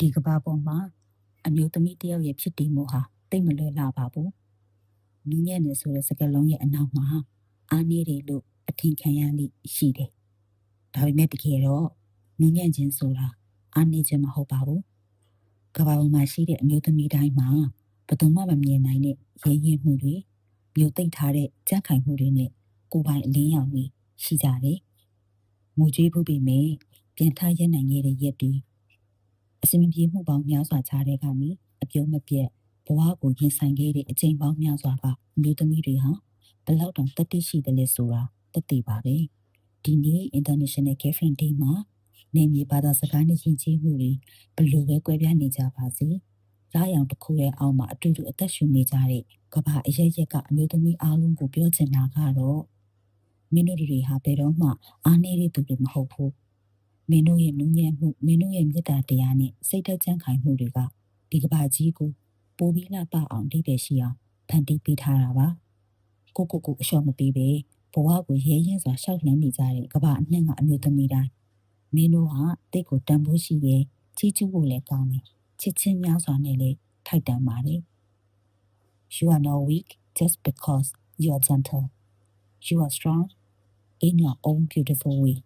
ဒီကဘာပေါ်မှာအမျိုးသမီးတယောက်ရဲ့ဖြစ်တည်မှုဟာတိတ်မလွယ်လာပါဘူး။နူးညံ့နေဆိုတဲ့စကားလုံးရဲ့အနောက်မှာအားနည်းတယ်လို့အထင်ခံရလိရှိတယ်။ဒါပေမဲ့တကယ်တော့နူးညံ့ခြင်းဆိုတာအားနည်းခြင်းမဟုတ်ပါဘူး။ကဘာပေါ်မှာရှိတဲ့အမျိုးသမီးတိုင်းမှာဘယ်သူမှမမြင်နိုင်တဲ့ရဲရင်မှုတွေမျိုးသိမ့်ထားတဲ့ကြက်ခိုင်မှုတွေနဲ့ကိုယ်ပိုင်အလင်းရောင်တွေရှိကြတယ်။ငိုကြွေးဖို့ပေမဲ့ပြန်ထားရနိုင်ခဲ့တဲ့ရက်တွေအစင်ပြေမှုပေါင်းများစွာခြားတဲ့ကနေအပြုံးမပြတ်ဘဝကိုရင်ဆိုင်ခဲ့တဲ့အချိန်ပေါင်းများစွာကအမျိုးသမီးတွေဟာဘလောက်တောင်တတိရှိတယ်လဲဆိုတာတသိပါပဲဒီနေ့ International Girlfriend Day မှာနေမြေဘာသာစကားနဲ့ယဉ်ကျေးမှုတွေဘလို့ပဲကွဲပြားနေကြပါစေရာရောင်တစ်ခုရဲ့အောက်မှာအတူတူအသက်ရှူနေကြတဲ့ကဘာအရက်ရက်ကအမျိုးသမီးအားလုံးကိုပြောချင်တာကတော့မင်းတို့တွေဟာဘယ်တော့မှအားနည်းတဲ့သူတွေမဟုတ်ဘူးမင်းတို့ရဲ့နူးညံ့မှုမင်းတို့ရဲ့မေတ္တာတရားနဲ့စိတ်သက်ကြံ့ခိုင်မှုတွေကဒီကဘာကြီးကိုပိုပြီးလှပအောင်ဒီပဲရှိအောင်ဖန်တီးပေးထားတာပါကိုအလျှော့မပေးပဲဘဝကိုရဲရင်စွာရှောက်နှံနေကြတဲ့ကဘာအနှံ့ကအမျိုးသမီးတိုင်းမင်းတို့ဟာတိတ်ကိုတန်ဖိုးရှိရဲ့ကြီးကျူးဖို့လည်းကောင်းတယ်ချစ်ချင်းများစွာနဲ့လည်းထိုက်တန်ပါတယ် You are not weak just because you are gentle. You are strong in your own beautiful way.